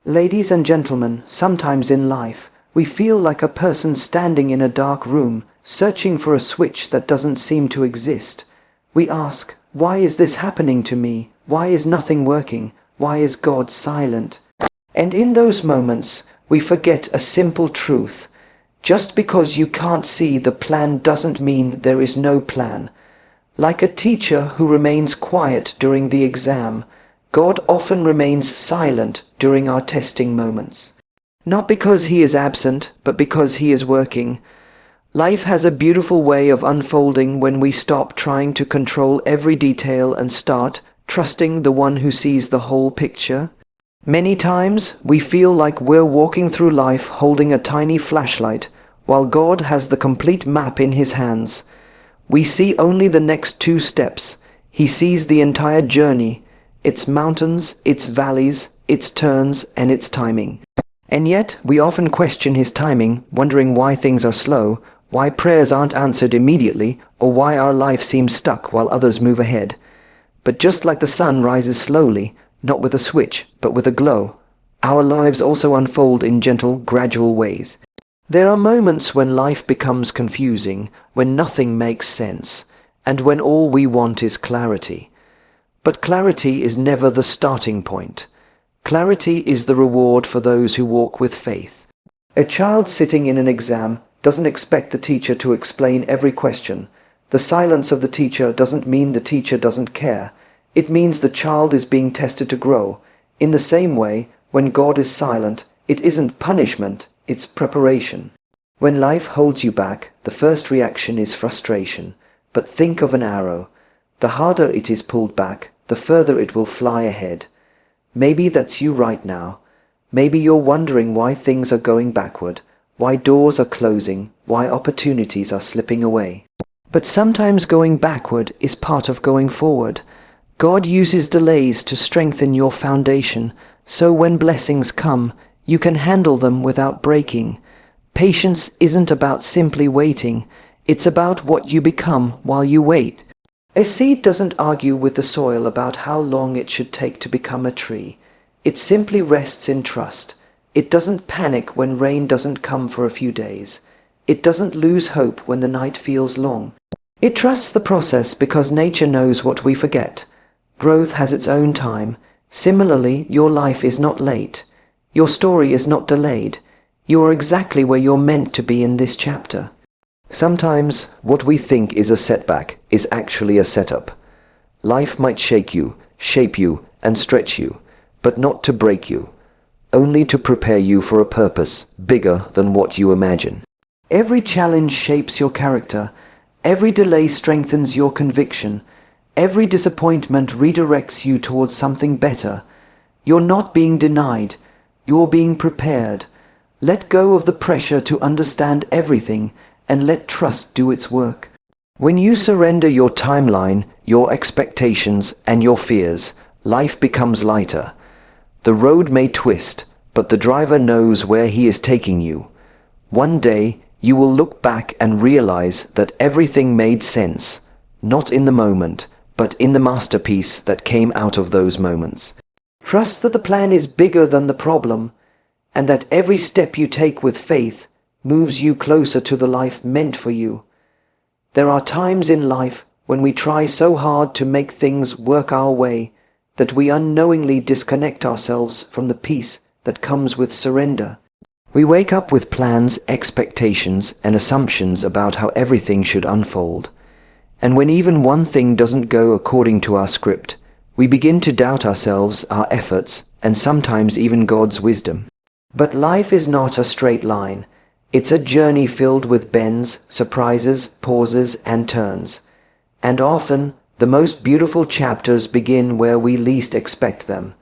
Ladies and gentlemen, sometimes in life, we feel like a person standing in a dark room, searching for a switch that doesn't seem to exist. We ask, why is this happening to me? Why is nothing working? Why is God silent? And in those moments, we forget a simple truth. Just because you can't see the plan doesn't mean there is no plan. Like a teacher who remains quiet during the exam, God often remains silent during our testing moments. Not because he is absent, but because he is working. Life has a beautiful way of unfolding when we stop trying to control every detail and start trusting the one who sees the whole picture. Many times we feel like we're walking through life holding a tiny flashlight, while God has the complete map in his hands. We see only the next 2 steps. He sees the entire journey, its mountains, its valleys, its turns, and its timing. And yet, we often question his timing, wondering why things are slow, why prayers aren't answered immediately, or why our life seems stuck while others move ahead. But just like the sun rises slowly, not with a switch, but with a glow, our lives also unfold in gentle, gradual ways. There are moments when life becomes confusing, when nothing makes sense, and when all we want is clarity. But clarity is never the starting point. Clarity is the reward for those who walk with faith. A child sitting in an exam doesn't expect the teacher to explain every question. The silence of the teacher doesn't mean the teacher doesn't care. It means the child is being tested to grow. In the same way, when God is silent, it isn't punishment, it's preparation. When life holds you back, the first reaction is frustration. But think of an arrow. The harder it is pulled back, the further it will fly ahead. Maybe that's you right now. Maybe you're wondering why things are going backward, why doors are closing, why opportunities are slipping away. But sometimes going backward is part of going forward. God uses delays to strengthen your foundation, so when blessings come, you can handle them without breaking. Patience isn't about simply waiting, it's about what you become while you wait. A seed doesn't argue with the soil about how long it should take to become a tree. It simply rests in trust. It doesn't panic when rain doesn't come for a few days. It doesn't lose hope when the night feels long. It trusts the process because nature knows what we forget. Growth has its own time. Similarly, your life is not late. Your story is not delayed. You are exactly where you're meant to be in this chapter. Sometimes, what we think is a setback is actually a setup. Life might shake you, shape you, and stretch you, but not to break you, only to prepare you for a purpose bigger than what you imagine. Every challenge shapes your character. Every delay strengthens your conviction. Every disappointment redirects you towards something better. You're not being denied. You're being prepared. Let go of the pressure to understand everything and let trust do its work. When you surrender your timeline, your expectations, and your fears, life becomes lighter. The road may twist, but the driver knows where he is taking you. One day, you will look back and realize that everything made sense, not in the moment, but in the masterpiece that came out of those moments. Trust that the plan is bigger than the problem, and that every step you take with faith moves you closer to the life meant for you. There are times in life when we try so hard to make things work our way that we unknowingly disconnect ourselves from the peace that comes with surrender. We wake up with plans, expectations, and assumptions about how everything should unfold. And when even one thing doesn't go according to our script, we begin to doubt ourselves, our efforts, and sometimes even God's wisdom. But life is not a straight line. It's a journey filled with bends, surprises, pauses, and turns. And often, the most beautiful chapters begin where we least expect them.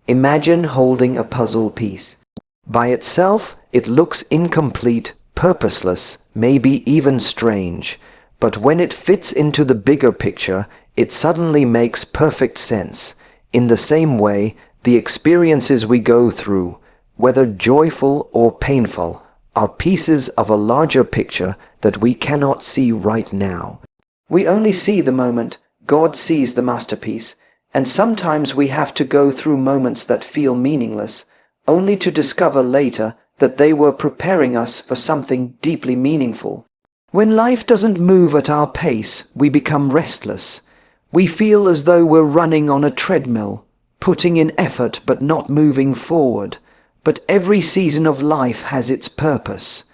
Imagine holding a puzzle piece. By itself, it looks incomplete, purposeless, maybe even strange. But when it fits into the bigger picture, it suddenly makes perfect sense. In the same way, the experiences we go through, whether joyful or painful, are pieces of a larger picture that we cannot see right now. We only see the moment. God sees the masterpiece, and sometimes we have to go through moments that feel meaningless, only to discover later that they were preparing us for something deeply meaningful. When life doesn't move at our pace, we become restless. We feel as though we're running on a treadmill, putting in effort but not moving forward. But every season of life has its purpose.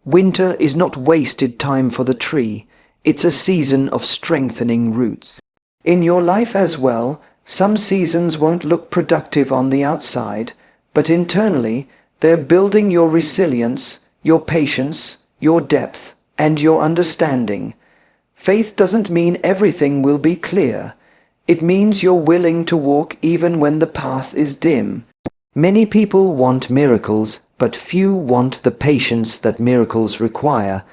Winter is not wasted time for the tree. It's a season of strengthening roots. In your life as well, some seasons won't look productive on the outside, but internally, they're building your resilience, your patience, your depth, and your understanding. Faith doesn't mean everything will be clear. It means you're willing to walk even when the path is dim. Many people want miracles, but few want the patience that miracles require.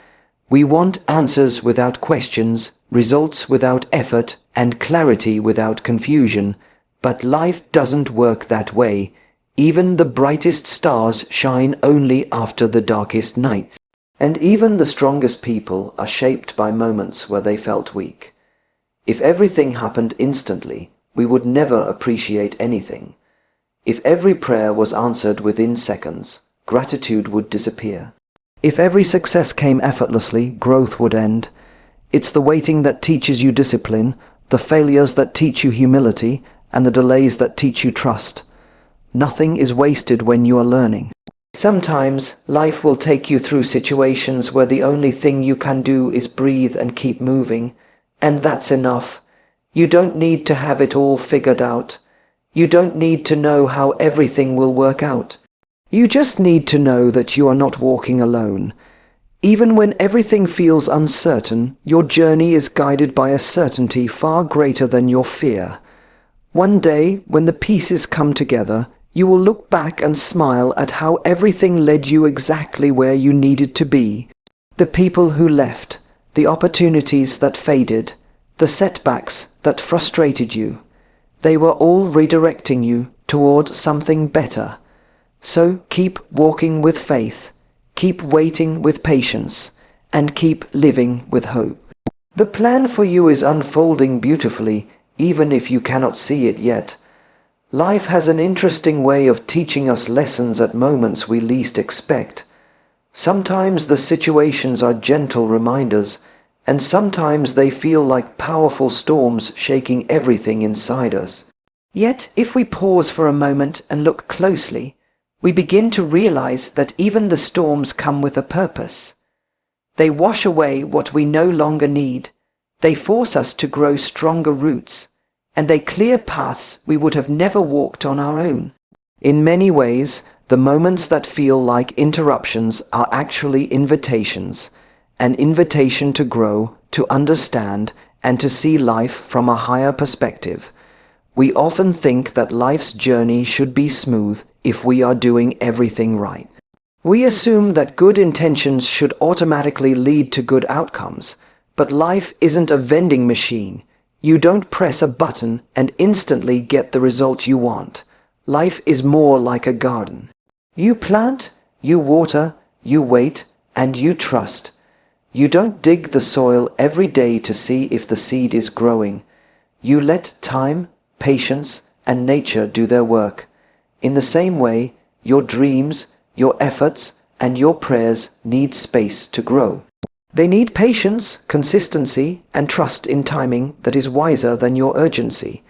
We want answers without questions, results without effort, and clarity without confusion. But life doesn't work that way. Even the brightest stars shine only after the darkest nights. And even the strongest people are shaped by moments where they felt weak. If everything happened instantly, we would never appreciate anything. If every prayer was answered within seconds, gratitude would disappear. If every success came effortlessly, growth would end. It's the waiting that teaches you discipline, the failures that teach you humility, and the delays that teach you trust. Nothing is wasted when you are learning. Sometimes life will take you through situations where the only thing you can do is breathe and keep moving, and that's enough. You don't need to have it all figured out. You don't need to know how everything will work out. You just need to know that you are not walking alone. Even when everything feels uncertain, your journey is guided by a certainty far greater than your fear. One day, when the pieces come together, you will look back and smile at how everything led you exactly where you needed to be. The people who left, the opportunities that faded, the setbacks that frustrated you, they were all redirecting you toward something better. So keep walking with faith, keep waiting with patience, and keep living with hope. The plan for you is unfolding beautifully, even if you cannot see it yet. Life has an interesting way of teaching us lessons at moments we least expect. Sometimes the situations are gentle reminders, and sometimes they feel like powerful storms shaking everything inside us. Yet, if we pause for a moment and look closely, we begin to realize that even the storms come with a purpose. They wash away what we no longer need. They force us to grow stronger roots, and they clear paths we would have never walked on our own. In many ways, the moments that feel like interruptions are actually invitations, an invitation to grow, to understand, and to see life from a higher perspective. We often think that life's journey should be smooth if we are doing everything right. We assume that good intentions should automatically lead to good outcomes, but life isn't a vending machine. You don't press a button and instantly get the result you want. Life is more like a garden. You plant, you water, you wait, and you trust. You don't dig the soil every day to see if the seed is growing. You let time, patience, and nature do their work. In the same way, your dreams, your efforts, and your prayers need space to grow. They need patience, consistency, and trust in timing that is wiser than your urgency.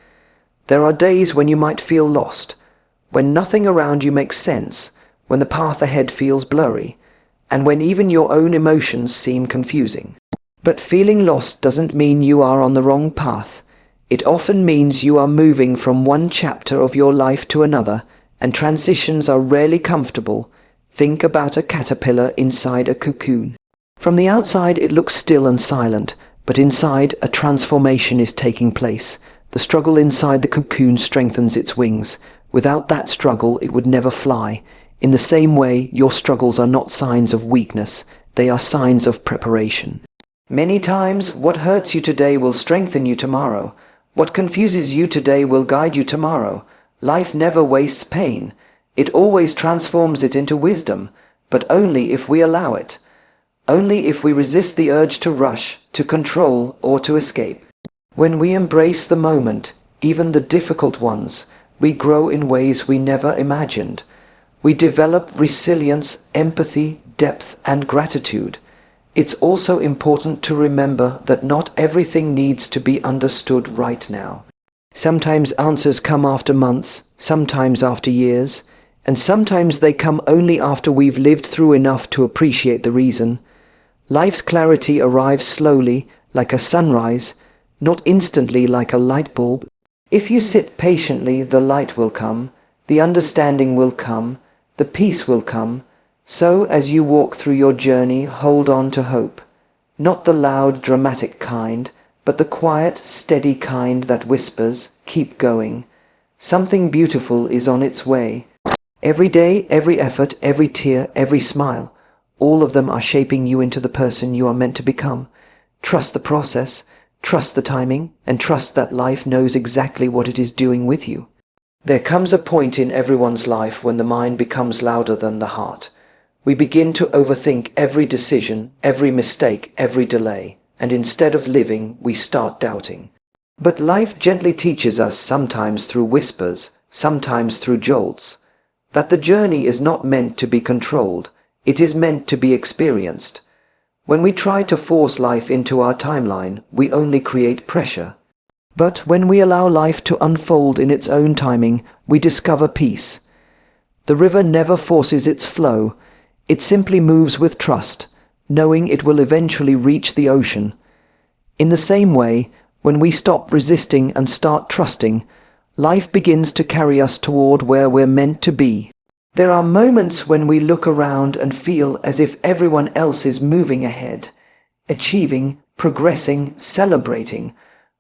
There are days when you might feel lost, when nothing around you makes sense, when the path ahead feels blurry, and when even your own emotions seem confusing. But feeling lost doesn't mean you are on the wrong path. It often means you are moving from one chapter of your life to another, and transitions are rarely comfortable. Think about a caterpillar inside a cocoon. From the outside it looks still and silent, but inside a transformation is taking place. The struggle inside the cocoon strengthens its wings. Without that struggle it would never fly. In the same way, your struggles are not signs of weakness, they are signs of preparation. Many times, what hurts you today will strengthen you tomorrow. What confuses you today will guide you tomorrow. Life never wastes pain. It always transforms it into wisdom, but only if we allow it. Only if we resist the urge to rush, to control, or to escape. When we embrace the moment, even the difficult ones, we grow in ways we never imagined. We develop resilience, empathy, depth, and gratitude. It's also important to remember that not everything needs to be understood right now. Sometimes answers come after months, sometimes after years, and sometimes they come only after we've lived through enough to appreciate the reason. Life's clarity arrives slowly, like a sunrise, not instantly like a light bulb. If you sit patiently, the light will come, the understanding will come, the peace will come. So, as you walk through your journey, hold on to hope. Not the loud, dramatic kind, but the quiet, steady kind that whispers, keep going. Something beautiful is on its way. Every day, every effort, every tear, every smile, all of them are shaping you into the person you are meant to become. Trust the process, trust the timing, and trust that life knows exactly what it is doing with you. There comes a point in everyone's life when the mind becomes louder than the heart. We begin to overthink every decision, every mistake, every delay, and instead of living, we start doubting. But life gently teaches us, sometimes through whispers, sometimes through jolts, that the journey is not meant to be controlled, it is meant to be experienced. When we try to force life into our timeline, we only create pressure. But when we allow life to unfold in its own timing, we discover peace. The river never forces its flow, it simply moves with trust, knowing it will eventually reach the ocean. In the same way, when we stop resisting and start trusting, life begins to carry us toward where we're meant to be. There are moments when we look around and feel as if everyone else is moving ahead, achieving, progressing, celebrating,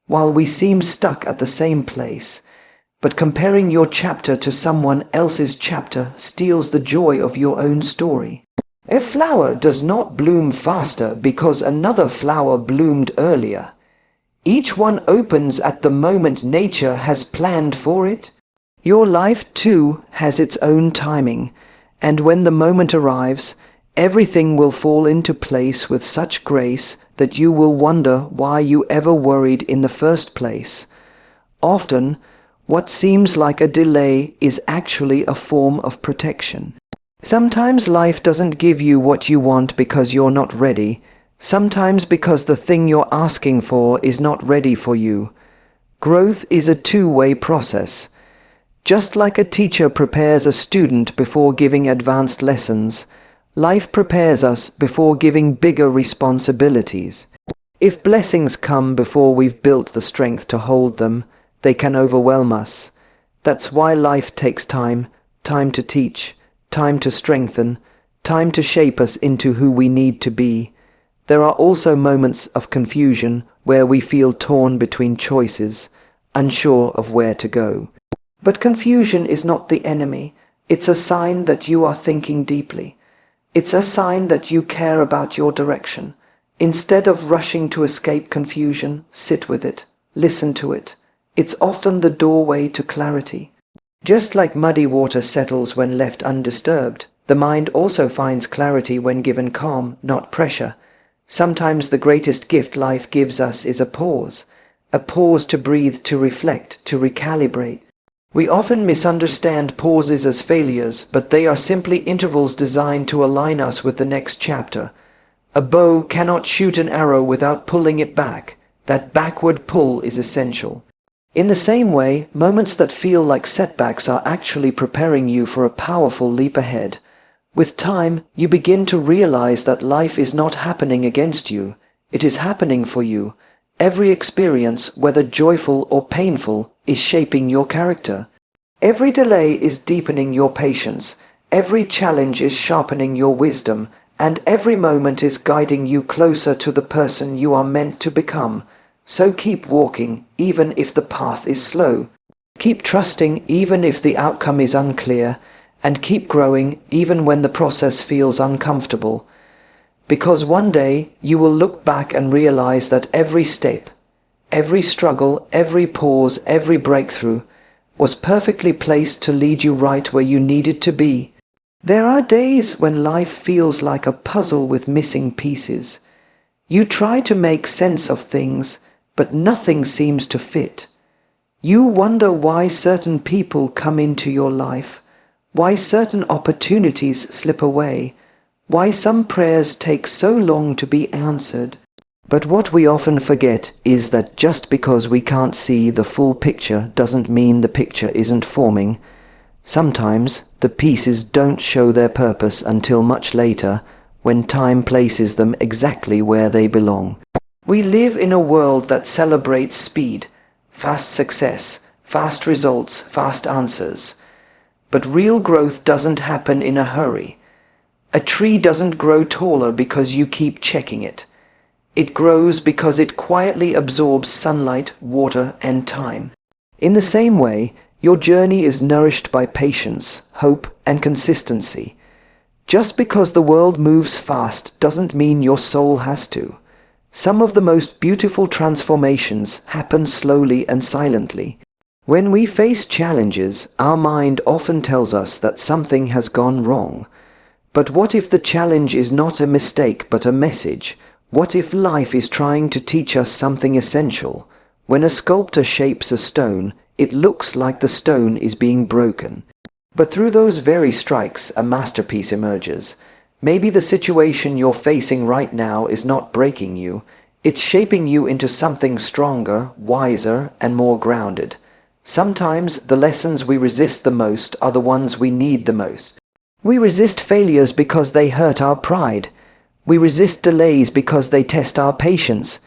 while we seem stuck at the same place. But comparing your chapter to someone else's chapter steals the joy of your own story. A flower does not bloom faster because another flower bloomed earlier. Each one opens at the moment nature has planned for it. Your life, too, has its own timing, and when the moment arrives, everything will fall into place with such grace that you will wonder why you ever worried in the first place. Often, what seems like a delay is actually a form of protection. Sometimes life doesn't give you what you want because you're not ready, sometimes because the thing you're asking for is not ready for you. Growth is a two-way process. Just like a teacher prepares a student before giving advanced lessons, life prepares us before giving bigger responsibilities. If blessings come before we've built the strength to hold them, they can overwhelm us. That's why life takes time, time to teach, time to strengthen, time to shape us into who we need to be. There are also moments of confusion where we feel torn between choices, unsure of where to go. But confusion is not the enemy. It's a sign that you are thinking deeply. It's a sign that you care about your direction. Instead of rushing to escape confusion, sit with it, listen to it. It's often the doorway to clarity. Just like muddy water settles when left undisturbed, the mind also finds clarity when given calm, not pressure. Sometimes the greatest gift life gives us is a pause to breathe, to reflect, to recalibrate. We often misunderstand pauses as failures, but they are simply intervals designed to align us with the next chapter. A bow cannot shoot an arrow without pulling it back. That backward pull is essential. In the same way, moments that feel like setbacks are actually preparing you for a powerful leap ahead. With time, you begin to realize that life is not happening against you. It is happening for you. Every experience, whether joyful or painful, is shaping your character. Every delay is deepening your patience. Every challenge is sharpening your wisdom. And every moment is guiding you closer to the person you are meant to become. So keep walking, even if the path is slow. Keep trusting, even if the outcome is unclear. And keep growing, even when the process feels uncomfortable. Because one day, you will look back and realize that every step, every struggle, every pause, every breakthrough was perfectly placed to lead you right where you needed to be. There are days when life feels like a puzzle with missing pieces. You try to make sense of things, but nothing seems to fit. You wonder why certain people come into your life, why certain opportunities slip away, why some prayers take so long to be answered. But what we often forget is that just because we can't see the full picture doesn't mean the picture isn't forming. Sometimes the pieces don't show their purpose until much later, when time places them exactly where they belong. We live in a world that celebrates speed, fast success, fast results, fast answers. But real growth doesn't happen in a hurry. A tree doesn't grow taller because you keep checking it. It grows because it quietly absorbs sunlight, water, and time. In the same way, your journey is nourished by patience, hope, and consistency. Just because the world moves fast doesn't mean your soul has to. Some of the most beautiful transformations happen slowly and silently. When we face challenges, our mind often tells us that something has gone wrong. But what if the challenge is not a mistake but a message? What if life is trying to teach us something essential? When a sculptor shapes a stone, it looks like the stone is being broken. But through those very strikes, a masterpiece emerges. Maybe the situation you're facing right now is not breaking you. It's shaping you into something stronger, wiser, and more grounded. Sometimes the lessons we resist the most are the ones we need the most. We resist failures because they hurt our pride. We resist delays because they test our patience.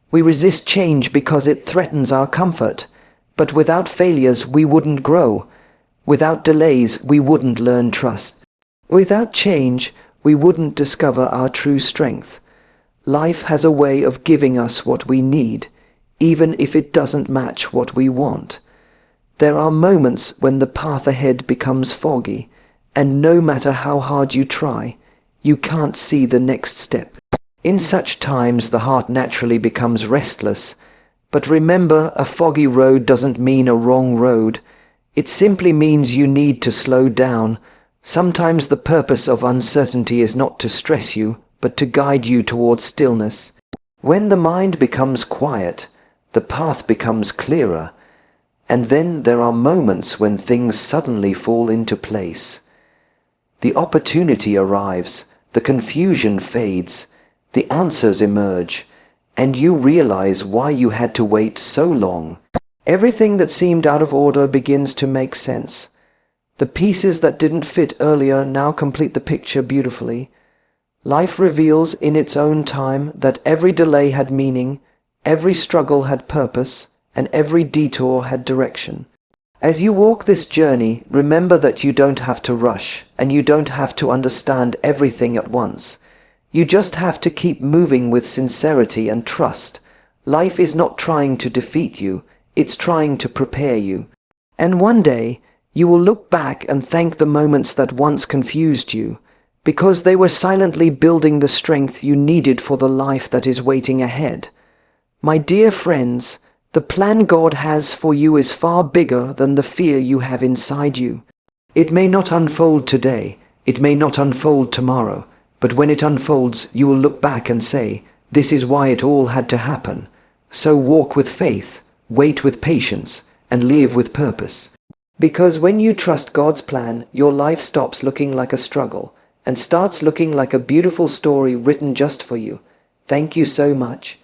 We resist change because it threatens our comfort. But without failures, we wouldn't grow. Without delays, we wouldn't learn trust. Without change, we wouldn't discover our true strength. Life has a way of giving us what we need, even if it doesn't match what we want. There are moments when the path ahead becomes foggy, and no matter how hard you try, you can't see the next step. In such times, the heart naturally becomes restless. But remember, a foggy road doesn't mean a wrong road. It simply means you need to slow down. Sometimes the purpose of uncertainty is not to stress you, but to guide you towards stillness. When the mind becomes quiet, the path becomes clearer. And then there are moments when things suddenly fall into place. The opportunity arrives, the confusion fades, the answers emerge, and you realize why you had to wait so long. Everything that seemed out of order begins to make sense. The pieces that didn't fit earlier now complete the picture beautifully. Life reveals in its own time that every delay had meaning, every struggle had purpose, and every detour had direction. As you walk this journey, remember that you don't have to rush, and you don't have to understand everything at once. You just have to keep moving with sincerity and trust. Life is not trying to defeat you, it's trying to prepare you. And one day, you will look back and thank the moments that once confused you, because they were silently building the strength you needed for the life that is waiting ahead. My dear friends, the plan God has for you is far bigger than the fear you have inside you. It may not unfold today, it may not unfold tomorrow, but when it unfolds, you will look back and say, this is why it all had to happen. So walk with faith, wait with patience, and live with purpose. Because when you trust God's plan, your life stops looking like a struggle and starts looking like a beautiful story written just for you. Thank you so much.